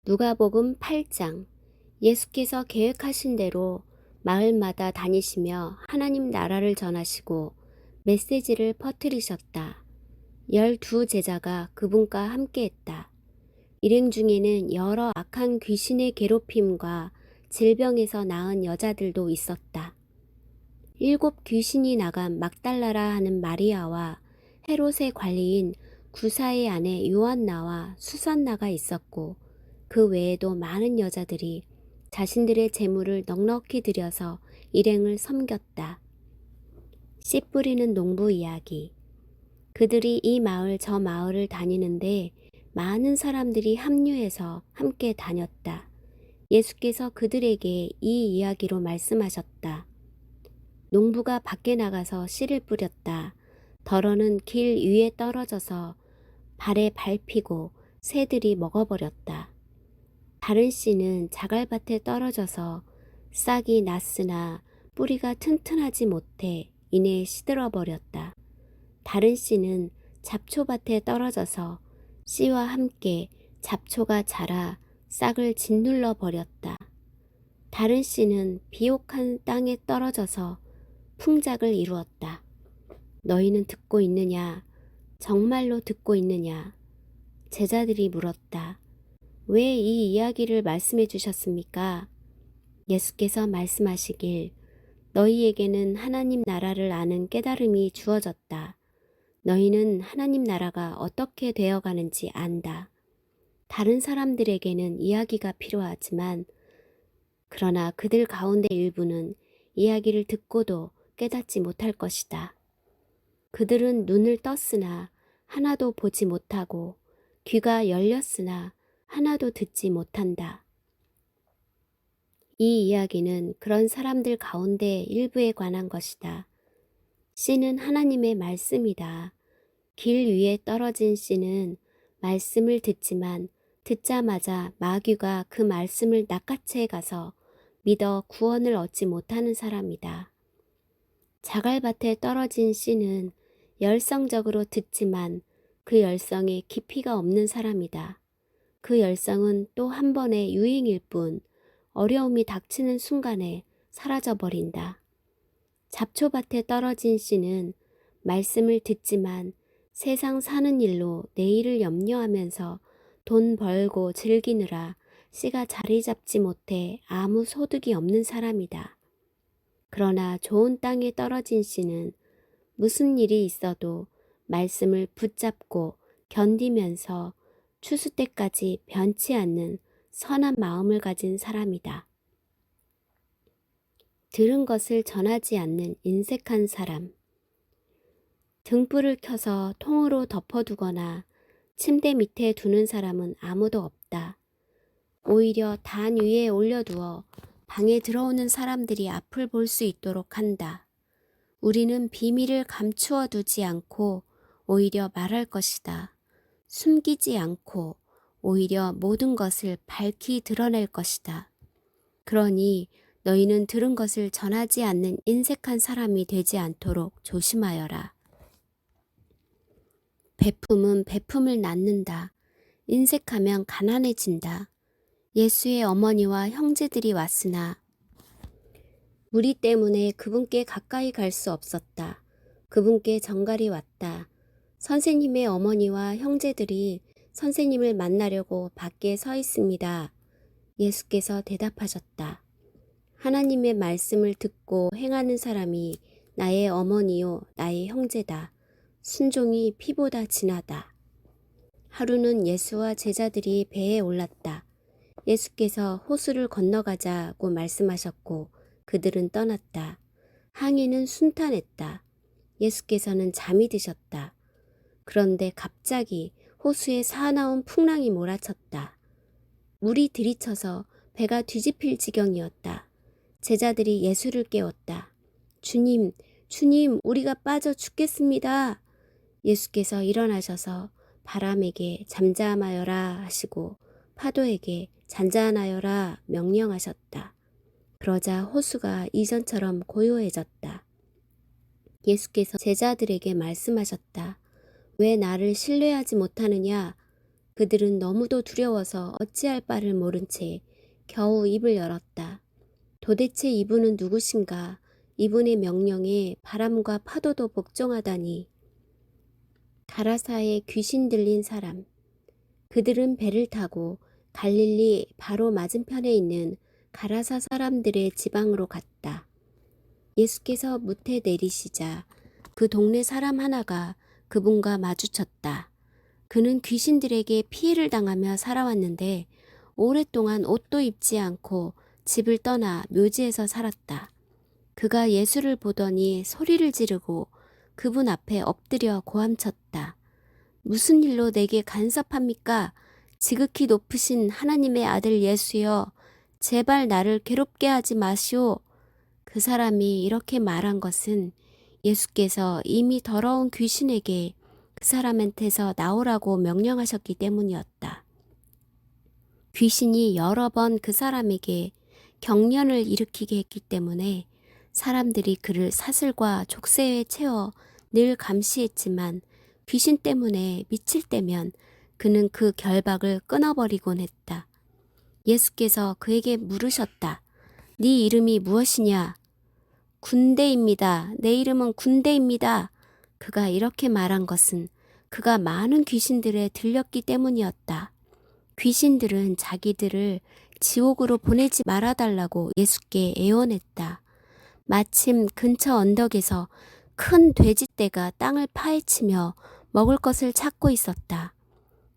누가복음 8장. 예수께서 계획하신 대로 마을마다 다니시며 하나님 나라를 전하시고 메시지를 퍼뜨리셨다. 12 제자가 그분과 함께했다. 일행 중에는 여러 악한 귀신의 괴롭힘과 질병에서 나은 여자들도 있었다. 7 귀신이 나간 막달라라 하는 마리아와 헤롯의 관리인 구사의 아내 요한나와 수산나가 있었고, 그 외에도 많은 여자들이 자신들의 재물을 넉넉히 들여서 일행을 섬겼다. 씨 뿌리는 농부 이야기. 그들이 이 마을 저 마을을 다니는데 많은 사람들이 합류해서 함께 다녔다. 예수께서 그들에게 이 이야기로 말씀하셨다. 농부가 밖에 나가서 씨를 뿌렸다. 덜어는 길 위에 떨어져서 발에 밟히고 새들이 먹어버렸다. 다른 씨는 자갈밭에 떨어져서 싹이 났으나 뿌리가 튼튼하지 못해 이내 시들어버렸다. 다른 씨는 잡초밭에 떨어져서 씨와 함께 잡초가 자라 싹을 짓눌러 버렸다. 다른 씨는 비옥한 땅에 떨어져서 풍작을 이루었다. 너희는 듣고 있느냐? 정말로 듣고 있느냐? 제자들이 물었다. 왜 이 이야기를 말씀해 주셨습니까? 예수께서 말씀하시길, 너희에게는 하나님 나라를 아는 깨달음이 주어졌다. 너희는 하나님 나라가 어떻게 되어가는지 안다. 다른 사람들에게는 이야기가 필요하지만, 그러나 그들 가운데 일부는 이야기를 듣고도 깨닫지 못할 것이다. 그들은 눈을 떴으나 하나도 보지 못하고 귀가 열렸으나 하나도 듣지 못한다. 이 이야기는 그런 사람들 가운데 일부에 관한 것이다. 씨는 하나님의 말씀이다. 길 위에 떨어진 씨는 말씀을 듣지만 듣자마자 마귀가 그 말씀을 낚아채 가서 믿어 구원을 얻지 못하는 사람이다. 자갈밭에 떨어진 씨는 열성적으로 듣지만 그 열성에 깊이가 없는 사람이다. 그 열성은 또 한 번의 유행일 뿐 어려움이 닥치는 순간에 사라져버린다. 잡초밭에 떨어진 씨는 말씀을 듣지만 세상 사는 일로 내일을 염려하면서 돈 벌고 즐기느라 씨가 자리 잡지 못해 아무 소득이 없는 사람이다. 그러나 좋은 땅에 떨어진 씨는 무슨 일이 있어도 말씀을 붙잡고 견디면서 추수 때까지 변치 않는 선한 마음을 가진 사람이다. 들은 것을 전하지 않는 인색한 사람. 등불을 켜서 통으로 덮어두거나 침대 밑에 두는 사람은 아무도 없다. 오히려 단 위에 올려두어 방에 들어오는 사람들이 앞을 볼 수 있도록 한다. 우리는 비밀을 감추어 두지 않고 오히려 말할 것이다. 숨기지 않고 오히려 모든 것을 밝히 드러낼 것이다. 그러니 너희는 들은 것을 전하지 않는 인색한 사람이 되지 않도록 조심하여라. 베품은 베품을 낳는다. 인색하면 가난해진다. 예수의 어머니와 형제들이 왔으나 무리 때문에 그분께 가까이 갈 수 없었다. 그분께 정갈이 왔다. 선생님의 어머니와 형제들이 선생님을 만나려고 밖에 서 있습니다. 예수께서 대답하셨다. 하나님의 말씀을 듣고 행하는 사람이 나의 어머니요 나의 형제다. 순종이 피보다 진하다. 하루는 예수와 제자들이 배에 올랐다. 예수께서 호수를 건너가자고 말씀하셨고 그들은 떠났다. 항해는 순탄했다. 예수께서는 잠이 드셨다. 그런데 갑자기 호수에 사나운 풍랑이 몰아쳤다. 물이 들이쳐서 배가 뒤집힐 지경이었다. 제자들이 예수를 깨웠다. 주님, 주님, 우리가 빠져 죽겠습니다. 예수께서 일어나셔서 바람에게 잠잠하여라 하시고 파도에게 잔잔하여라 명령하셨다. 그러자 호수가 이전처럼 고요해졌다. 예수께서 제자들에게 말씀하셨다. 왜 나를 신뢰하지 못하느냐? 그들은 너무도 두려워서 어찌할 바를 모른 채 겨우 입을 열었다. 도대체 이분은 누구신가? 이분의 명령에 바람과 파도도 복종하다니. 가라사에 귀신 들린 사람. 그들은 배를 타고 갈릴리 바로 맞은편에 있는 가라사 사람들의 지방으로 갔다. 예수께서 무태 내리시자 그 동네 사람 하나가 그분과 마주쳤다. 그는 귀신들에게 피해를 당하며 살아왔는데 오랫동안 옷도 입지 않고 집을 떠나 묘지에서 살았다. 그가 예수를 보더니 소리를 지르고 그분 앞에 엎드려 고함쳤다. 무슨 일로 내게 간섭합니까? 지극히 높으신 하나님의 아들 예수여, 제발 나를 괴롭게 하지 마시오. 그 사람이 이렇게 말한 것은 예수께서 이미 더러운 귀신에게 그 사람한테서 나오라고 명령하셨기 때문이었다. 귀신이 여러 번 그 사람에게 경련을 일으키게 했기 때문에 사람들이 그를 사슬과 족쇄에 채워 늘 감시했지만 귀신 때문에 미칠 때면 그는 그 결박을 끊어버리곤 했다. 예수께서 그에게 물으셨다. 네 이름이 무엇이냐? 군대입니다. 내 이름은 군대입니다. 그가 이렇게 말한 것은 그가 많은 귀신들에 들렸기 때문이었다. 귀신들은 자기들을 지옥으로 보내지 말아달라고 예수께 애원했다. 마침 근처 언덕에서 큰 돼지떼가 땅을 파헤치며 먹을 것을 찾고 있었다.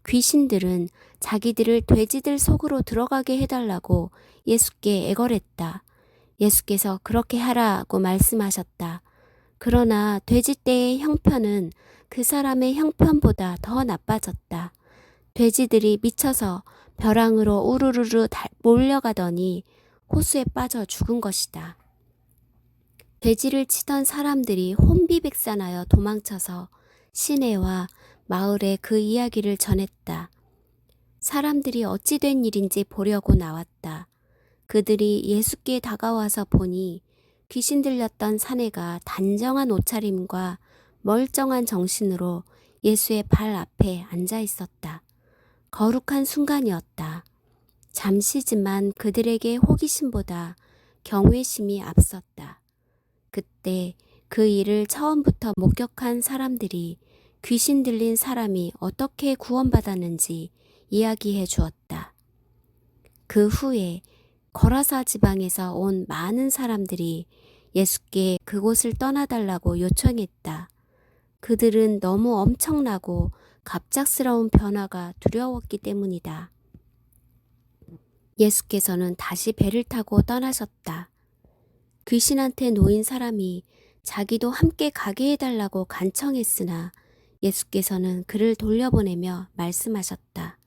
귀신들은 자기들을 돼지들 속으로 들어가게 해달라고 예수께 애걸했다. 예수께서 그렇게 하라고 말씀하셨다. 그러나 돼지떼의 형편은 그 사람의 형편보다 더 나빠졌다. 돼지들이 미쳐서 벼랑으로 우르르르 몰려가더니 호수에 빠져 죽은 것이다. 돼지를 치던 사람들이 혼비백산하여 도망쳐서 시내와 마을에 그 이야기를 전했다. 사람들이 어찌 된 일인지 보려고 나왔다. 그들이 예수께 다가와서 보니 귀신 들렸던 사내가 단정한 옷차림과 멀쩡한 정신으로 예수의 발 앞에 앉아 있었다. 거룩한 순간이었다. 잠시지만 그들에게 호기심보다 경외심이 앞섰다. 그때 그 일을 처음부터 목격한 사람들이 귀신 들린 사람이 어떻게 구원받았는지 이야기해 주었다. 그 후에 거라사 지방에서 온 많은 사람들이 예수께 그곳을 떠나달라고 요청했다. 그들은 너무 엄청나고 갑작스러운 변화가 두려웠기 때문이다. 예수께서는 다시 배를 타고 떠나셨다. 귀신한테 놓인 사람이 자기도 함께 가게 해달라고 간청했으나 예수께서는 그를 돌려보내며 말씀하셨다.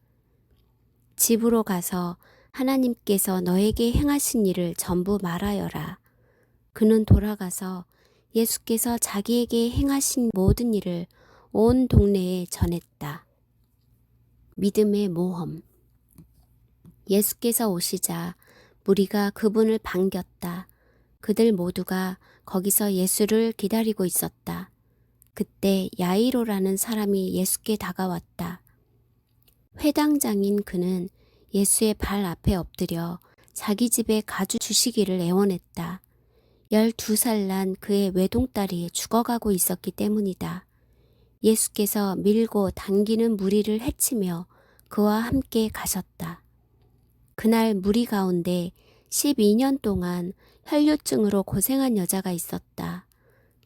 집으로 가서 하나님께서 너에게 행하신 일을 전부 말하여라. 그는 돌아가서 예수께서 자기에게 행하신 모든 일을 온 동네에 전했다. 믿음의 모험. 예수께서 오시자 무리가 그분을 반겼다. 그들 모두가 거기서 예수를 기다리고 있었다. 그때 야이로라는 사람이 예수께 다가왔다. 회당장인 그는 예수의 발 앞에 엎드려 자기 집에 가주 주시기를 애원했다. 12살 난 그의 외동딸이 죽어가고 있었기 때문이다. 예수께서 밀고 당기는 무리를 해치며 그와 함께 가셨다. 그날 무리 가운데 12년 동안 혈류증으로 고생한 여자가 있었다.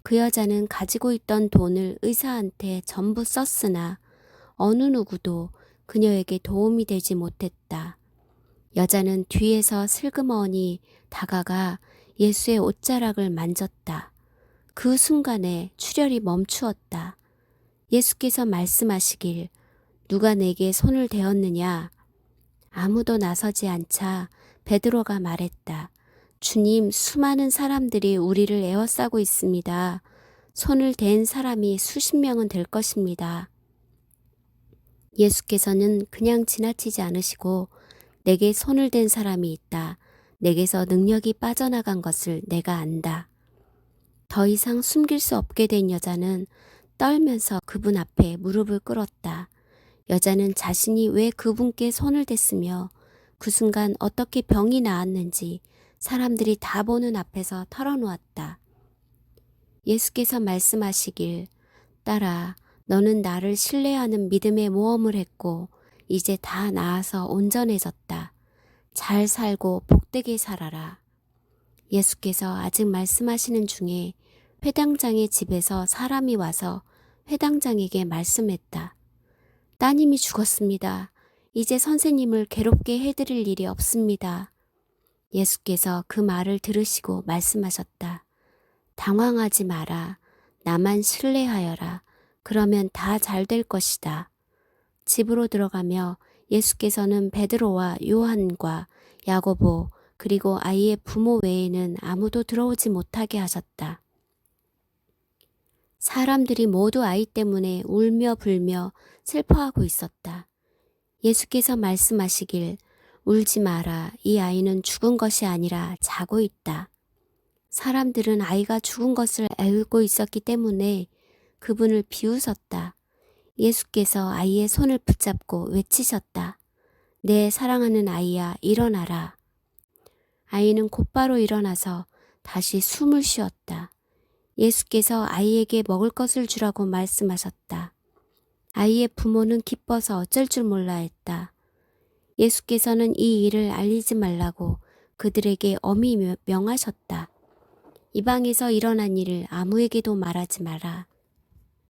그 여자는 가지고 있던 돈을 의사한테 전부 썼으나 어느 누구도 그녀에게 도움이 되지 못했다. 여자는 뒤에서 슬그머니 다가가 예수의 옷자락을 만졌다. 그 순간에 출혈이 멈추었다. 예수께서 말씀하시길 누가 내게 손을 대었느냐? 아무도 나서지 않자 베드로가 말했다. 주님, 수많은 사람들이 우리를 에워싸고 있습니다. 손을 댄 사람이 수십 명은 될 것입니다. 예수께서는 그냥 지나치지 않으시고 내게 손을 댄 사람이 있다. 내게서 능력이 빠져나간 것을 내가 안다. 더 이상 숨길 수 없게 된 여자는 떨면서 그분 앞에 무릎을 꿇었다. 여자는 자신이 왜 그분께 손을 댔으며 그 순간 어떻게 병이 나았는지 사람들이 다 보는 앞에서 털어놓았다. 예수께서 말씀하시길, 딸아, 너는 나를 신뢰하는 믿음의 모험을 했고 이제 다 나아서 온전해졌다. 잘 살고 복되게 살아라. 예수께서 아직 말씀하시는 중에 회당장의 집에서 사람이 와서 회당장에게 말씀했다. 따님이 죽었습니다. 이제 선생님을 괴롭게 해드릴 일이 없습니다. 예수께서 그 말을 들으시고 말씀하셨다. 당황하지 마라. 나만 신뢰하여라. 그러면 다 잘 될 것이다. 집으로 들어가며 예수께서는 베드로와 요한과 야고보 그리고 아이의 부모 외에는 아무도 들어오지 못하게 하셨다. 사람들이 모두 아이 때문에 울며 불며 슬퍼하고 있었다. 예수께서 말씀하시길, 울지 마라. 이 아이는 죽은 것이 아니라 자고 있다. 사람들은 아이가 죽은 것을 알고 있었기 때문에 그분을 비웃었다. 예수께서 아이의 손을 붙잡고 외치셨다. 내 사랑하는 아이야, 일어나라. 아이는 곧바로 일어나서 다시 숨을 쉬었다. 예수께서 아이에게 먹을 것을 주라고 말씀하셨다. 아이의 부모는 기뻐서 어쩔 줄 몰라 했다. 예수께서는 이 일을 알리지 말라고 그들에게 엄히 명하셨다. 이방에서 일어난 일을 아무에게도 말하지 마라.